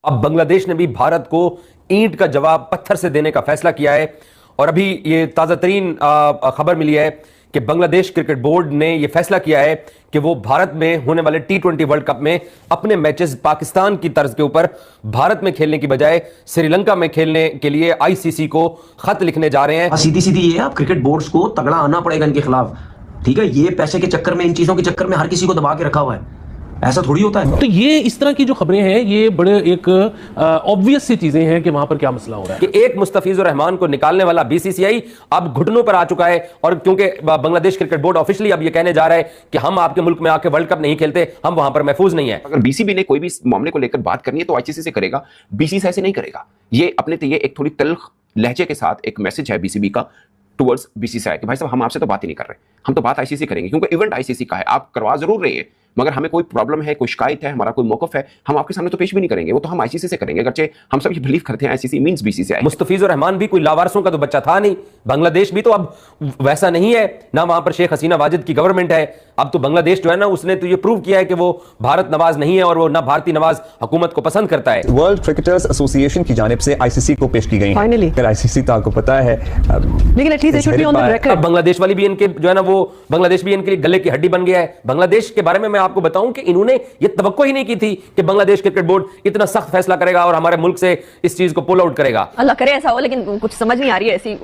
अब बांग्लादेश ने भी भारत को ईंट का जवाब पत्थर से देने का फैसला किया है। और अभी ये ताज़ा तरीन खबर मिली है कि बांग्लादेश क्रिकेट बोर्ड ने यह फैसला किया है कि वो भारत में होने वाले T20 वर्ल्ड कप में अपने मैचेस पाकिस्तान की तर्ज के ऊपर भारत में खेलने की बजाय श्रीलंका में खेलने के लिए ICC को खत लिखने जा रहे हैं। सीधी सीधी ये है, अब क्रिकेट बोर्ड्स को तगड़ा आना पड़ेगा इनके खिलाफ। ठीक है, ये पैसे के चक्कर में, इन चीजों के चक्कर में हर किसी को दबा के रखा हुआ है, ऐसा थोड़ी होता है। तो ये इस तरह की जो खबरें हैं ये बड़े एक ऑब्वियस सी चीजें हैं कि वहां पर क्या मसला हो रहा है कि एक मुस्तफिजुर रहमान को निकालने वाला BCCI अब घुटनों पर आ चुका है। और क्योंकि बांग्लादेश क्रिकेट बोर्ड ऑफिशियली अब ये कहने जा रहा है कि हम आपके मुल्क में आके वर्ल्ड कप नहीं खेलते, हम वहां पर महफूज नहीं है। अगर BCB ने कोई भी मामले को लेकर बात करनी है तो ICC से करेगा, BCCI से नहीं करेगा। ये अपने तो ये एक थोड़ी तल्ख लहजे के साथ एक मैसेज है BCB का टुवर्ड्स BCCI कि भाई साहब हम आपसे तो बात ही नहीं कर रहे, हम तो बात ICC करेंगे, क्योंकि इवेंट ICC का है, आप करवा जरूर रहे हैं, मगर हमें कोई प्रॉब्लम है, कोई शिकायत है, हमारा कोई मौकफ है, हम आपके सामने तो पेश भी नहीं करेंगे, वो तो हम ICC से करेंगे। अगरचे हम सब ये बिलीव करते हैं ICC means BCCI। Mustafizur Rahman भी कोई लावारसों का तो बच्चा था नहीं, बांग्लादेश भी तो अब वैसा नहीं है ना, वहां पर शेख हसीना वाजिद की गवर्नमेंट है। अब तो बांग्लादेश जो है ना, उसने तो ये प्रूव किया है कि वो भारत नवाज नहीं है और वो ना भारतीय नवाज हुकूमत को पसंद करता है। वर्ल्ड क्रिकेटर्स एसोसिएशन की जानिब से ICC को पेश की गई फाइनली ICC तो आपको पता है, लेकिन at least they should be on the record. Bangladesh वाली भी इनके जो है ना, वो बांग्लादेश भी इनके लिए गले की हड्डी बन गया है। बांग्लादेश के बारे में मैं आपको बताऊं कि इन्होंने ये तवक्को ही नहीं की थी कि बांग्लादेश क्रिकेट बोर्ड इतना सख्त फैसला करेगा और हमारे मुल्क से इस चीज को पुल आउट करेगा। अल्लाह करे ऐसा हो, लेकिन कुछ समझ नहीं आ रही है ऐसी,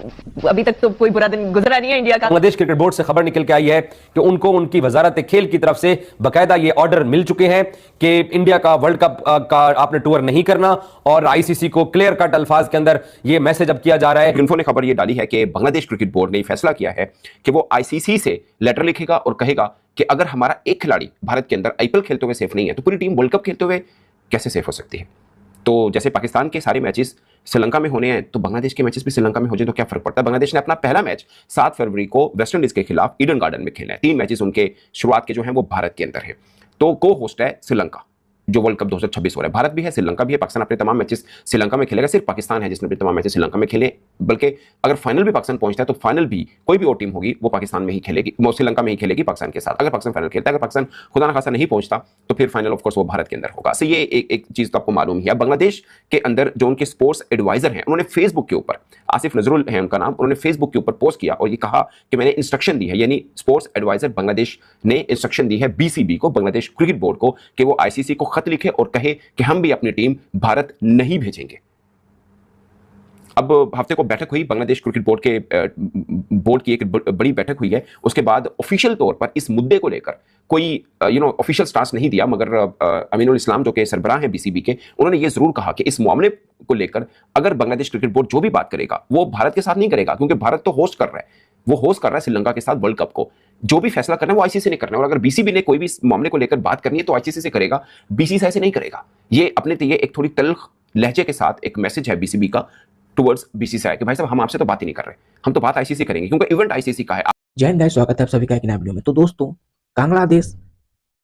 अभी तक तो कोई बुरा दिन गुजरा नहीं है इंडिया का। बांग्लादेश क्रिकेट बोर्ड से खबर निकल के आई है कि उनको उनकी वजारत खेल की तरफ से बाकायदा ये ऑर्डर मिल चुके हैं कि इंडिया का वर्ल्ड कप का आपने टूर नहीं करना, और ICC को क्लियर कट अल्फाज के अंदर ये मैसेज अब किया जा रहा है। इन्फो ने खबर ये डाली है कि बांग्लादेश क्रिकेट बोर्ड ने फैसला किया है कि वो ICC से लेटर लिखेगा और कहेगा कि अगर हमारा एक खिलाड़ी भारत के अंदर IPL खेलते हुए सेफ नहीं है तो पूरी टीम वर्ल्ड कप खेलते हुए कैसे सेफ हो सकती है। तो जैसे पाकिस्तान के सारे मैचेस श्रीलंका में होने हैं, तो बांग्लादेश के मैचेस भी श्रीलंका में हो जाए तो क्या फर्क पड़ता है। बांग्लादेश ने अपना पहला मैच 7 फरवरी को वेस्ट इंडीज के खिलाफ ईडन गार्डन में खेला है। 3 मैचेस उनके शुरुआत के जो हैं वो भारत के अंदर है। तो को होस्ट है श्रीलंका, जो वर्ल्ड कप 2026 हो रहा है। भारत भी है, श्रीलंका भी है। पाकिस्तान अपने तमाम मैचेस श्रीलंका में खेलेगा, सिर्फ पाकिस्तान है जिसने अपने तमाम मैचेस श्रीलंका में खेले। बल्कि अगर फाइनल भी पाकिस्तान पहुंचता है तो फाइनल भी कोई भी और टीम होगी वो पाकिस्तान में ही खेलेगी, वो श्रीलंका में ही खेलेगी पाकिस्तान के साथ। अगर पाकिस्तान फाइनल खेलता है, अगर पाकिस्तान खुदा न खासा नहीं पहुंचता तो फिर फाइनल ऑफ कोर्स वो भारत के अंदर होगा। सो ये एक चीज तो आपको मालूम ही है। बांग्लादेश के अंदर जो उनके स्पोर्ट्स एडवाइजर हैं, उन्होंने फेसबुक के ऊपर, आसिफ नजरुल है उनका नाम, उन्होंने फेसबुक के ऊपर पोस्ट किया और ये कहा कि मैंने इंस्ट्रक्शन दी है, यानी स्पोर्ट्स एडवाइजर बांग्लादेश ने इंस्ट्रक्शन दी है BCB को, बांग्लादेश क्रिकेट बोर्ड को, कि वो ICC को खत लिखे और कहे कि हम भी अपनी टीम भारत नहीं भेजेंगे। अब हफ्ते को बैठक हुई, बांग्लादेश क्रिकेट बोर्ड की एक बड़ी बैठक हुई है। उसके बाद ऑफिशियल तौर पर इस मुद्दे को लेकर कोई ऑफिशियल स्टांस नहीं दिया, मगर अमीनुल इस्लाम जो कि सरबराह हैं BCB के, उन्होंने ये जरूर कहा कि इस मामले को लेकर अगर बांग्लादेश क्रिकेट बोर्ड जो भी बात करेगा वो भारत के साथ नहीं करेगा, क्योंकि भारत तो होस्ट कर रहा है, वो होस्ट कर रहा है श्रीलंका के साथ वर्ल्ड कप को। जो भी फैसला करना है वो ICC ने करना है, और अगर BCB ने कोई भी मामले को लेकर बात करनी है तो ICC से करेगा, BCCI से नहीं करेगा। ये अपने तो ये एक थोड़ी तल्ख लहजे के साथ एक मैसेज है BCB का टुवर्ड्स BCCI कि भाई साहब हम आपसे तो बात ही नहीं कर रहे, हम तो बात ICC करेंगे, क्योंकि इवेंट ICC का है। जय हिंद गाइस, स्वागत है आप सभी का एक नए वीडियो में। तो दोस्तों, बांग्लादेश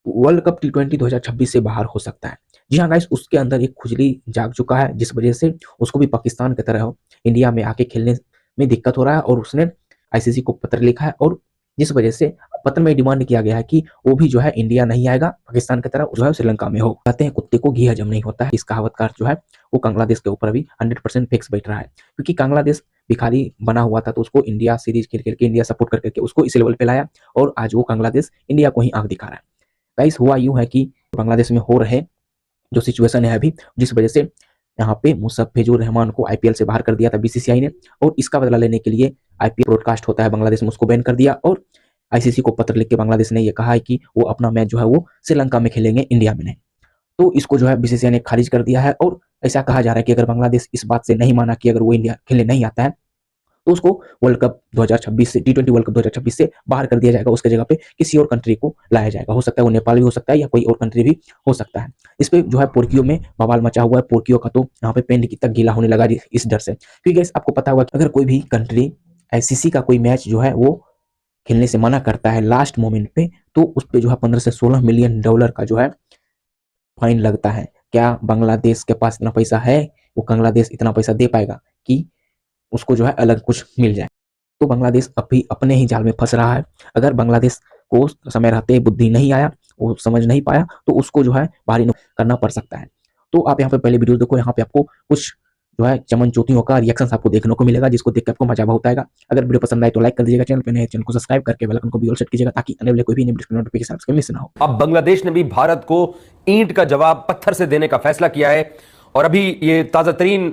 वर्ल्ड कप T20 2026 से बाहर हो सकता है। जी हाँ गाइस, उसके अंदर एक खुजली जाग चुका है, जिस वजह से उसको भी पाकिस्तान की तरह इंडिया में आके खेलने में दिक्कत हो रहा है, और उसने ICC को पत्र लिखा है, और जिस वजह से पत्र में डिमांड किया गया है कि वो भी जो है इंडिया नहीं आएगा, पाकिस्तान की तरह जो है श्रीलंका में हो। कहते हैं कुत्ते को घी हजम नहीं होता है, इस कहावत का जो है वो बांग्लादेश के ऊपर अभी 100% फिक्स बैठ रहा है, क्योंकि बांग्लादेश भिखारी बना हुआ था, तो उसको इंडिया सीरीज खेल के इंडिया सपोर्ट करके उसको इस लेवल पे लाया, और आज वो बांग्लादेश इंडिया को ही आंख दिखा रहा है। गाइस, हुआ यूं है कि बांग्लादेश में हो रहे जो सिचुएशन है अभी, जिस वजह से यहाँ पे मुस्तफिजुर रहमान को IPL से बाहर कर दिया था BCCI ने, और इसका बदला लेने के लिए IPL ब्रॉडकास्ट होता है बांग्लादेश में, उसको बैन कर दिया, और ICC को पत्र लिख के बांग्लादेश ने ये कहा है कि वो अपना मैच जो है वो श्रीलंका में खेलेंगे, इंडिया में नहीं। तो इसको जो है BCCI ने खारिज कर दिया है, और ऐसा कहा जा रहा है कि अगर बांग्लादेश इस बात से नहीं माना कि अगर वो इंडिया खेलने नहीं आता है तो उसको वर्ल्ड कप 2026 से T20 वर्ल्ड कप 2026 से बाहर कर दिया जाएगा, उसके जगह पे किसी और कंट्री को लाया जाएगा। हो सकता है वो नेपाल भी हो सकता है या कोई और कंट्री भी हो सकता है। इस पे जो है पोर्कियो में बवाल मचा हुआ है, पोर्कियो का तो यहाँ पे पेंट की तक गीला होने लगा इस डर से, क्योंकि गाइस आपको पता होगा कि अगर कोई भी कंट्री ICC का कोई मैच जो है वो खेलने से मना करता है लास्ट मोमेंट पे, तो उस पे जो है 15 से 16 मिलियन डॉलर का जो है फाइन लगता है। क्या बांग्लादेश के पास इतना पैसा है? वो बांग्लादेश इतना पैसा दे पाएगा कि उसको जो है अलग कुछ मिल जाए? तो बांग्लादेश अभी अपने ही जाल में फंस रहा है। अगर बांग्लादेश को समय रहते बुद्धि नहीं आया, वो समझ नहीं पाया, तो उसको जो है बाहरी करना पड़ सकता है। तो आप यहाँ पे पहले वीडियो देखो, यहाँ पे आपको कुछ जो है चमन ज्योतियों का रिएक्शन आपको देखने को मिलेगा, जिसको देख के आपको मजा बहुत आएगा। अगर वीडियो पसंद आए तो लाइक कर दीजिएगा, चैनल पे नए चैनल को सब्सक्राइब करके बेल आइकन को भी ऑल सेट कीजिएगा, ताकि आने वाले कोई भी नोटिफिकेशन आपको मिस ना हो। अब बांग्लादेश ने भी भारत को ईंट का जवाब पत्थर से देने का फैसला किया है और अभी ये ताजा तरीन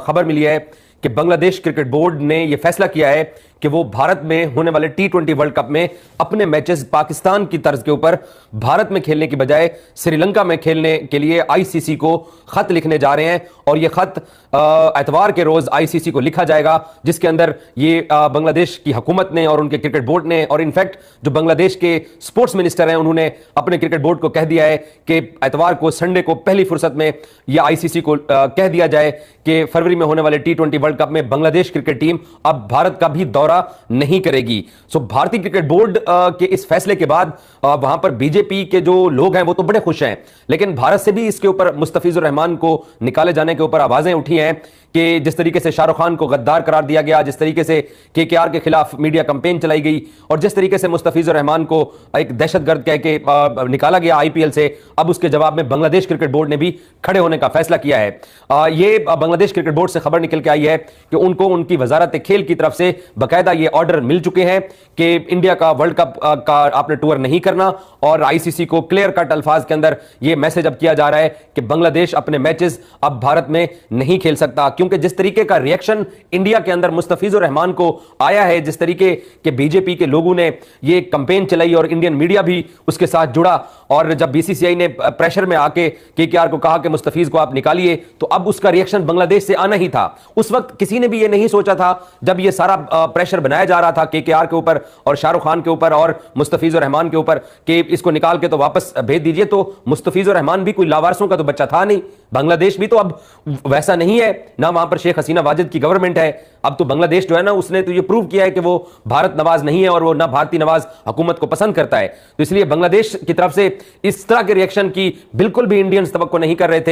खबर मिली है कि बांग्लादेश क्रिकेट बोर्ड ने यह फैसला किया है कि वो भारत में होने वाले T20 वर्ल्ड कप में अपने मैचेस पाकिस्तान की तर्ज के ऊपर भारत में खेलने की बजाय श्रीलंका में खेलने के लिए आईसीसी को खत लिखने जा रहे हैं। और यह खत एतवार के रोज आईसीसी को लिखा जाएगा, जिसके अंदर ये बांग्लादेश की हुकूमत ने और उनके क्रिकेट बोर्ड ने, और इनफैक्ट जो बांग्लादेश के स्पोर्ट्स मिनिस्टर हैं, उन्होंने अपने क्रिकेट बोर्ड को कह दिया है कि एतवार को, संडे को, पहली फुर्सत में यह आईसीसी को कह दिया जाए कि फरवरी में होने वाले T20 वर्ल्ड कप में बांग्लादेश क्रिकेट टीम अब भारत का भी दौरा नहीं करेगी। सो भारतीय क्रिकेट बोर्ड के इस फैसले के बाद वहां पर बीजेपी के जो लोग हैं वो तो बड़े खुश हैं, लेकिन भारत से भी इसके ऊपर मुस्तफिजुर रहमान को निकाले जाने के ऊपर आवाजें उठी हैं कि जिस तरीके से शाहरुख खान को गद्दार करार दिया गया, जिस तरीके से केकेआर के खिलाफ मीडिया कैंपेन चलाई गई और जिस तरीके से मुस्तफिजुर रहमान को एक दहशतगर्द कह के निकाला गया आईपीएल से, अब उसके जवाब में बांग्लादेश क्रिकेट बोर्ड ने भी खड़े होने का फैसला किया है। ये बांग्लादेश क्रिकेट बोर्ड से खबर निकल के आई है कि उनको उनकी वजारत खेल की तरफ से बाकायदा ये ऑर्डर मिल चुके हैं कि इंडिया का वर्ल्ड कप का आपने टूर नहीं करना, और आईसीसी को क्लियर कट अल्फाज के अंदर यह मैसेज अब किया जा रहा है कि बांग्लादेश अपने मैचेस अब भारत में नहीं खेल सकता। क्योंकि जिस तरीके का रिएक्शन इंडिया के अंदर मुस्तफिजुर रहमान को आया है, जिस तरीके के बीजेपी के लोगों ने ये कैंपेन चलाई और इंडियन मीडिया भी उसके साथ जुड़ा, और जब बीसीसीआई ने प्रेशर में आके केकेआर को कहा कि मुस्तफिज को आप निकालिए, तो अब उसका रिएक्शन बांग्लादेश से आना ही था। उस वक्त किसी ने भी ये नहीं सोचा था, जब ये सारा प्रेशर बनाया जा रहा था केकेआर के ऊपर और शाहरुख खान के ऊपर और मुस्तफिजुर रहमान के ऊपर कि इसको निकाल के तो वापस भेज दीजिए, तो मुस्तफिजुर रहमान भी कोई लावारसों का तो बच्चा था नहीं। बांग्लादेश भी तो अब वैसा नहीं है, ना वहां पर शेख हसीना वाजिद की गवर्नमेंट है। अब तो बांग्लादेश जो है ना, उसने तो ये प्रूव किया है कि वो भारत नवाज नहीं है और वो ना भारतीय नवाज हुकूमत को पसंद करता है। तो इसलिए बांग्लादेश की तरफ से इस तरह के रिएक्शन की बिल्कुल भी इंडियंस तवक्को नहीं कर रहे थे।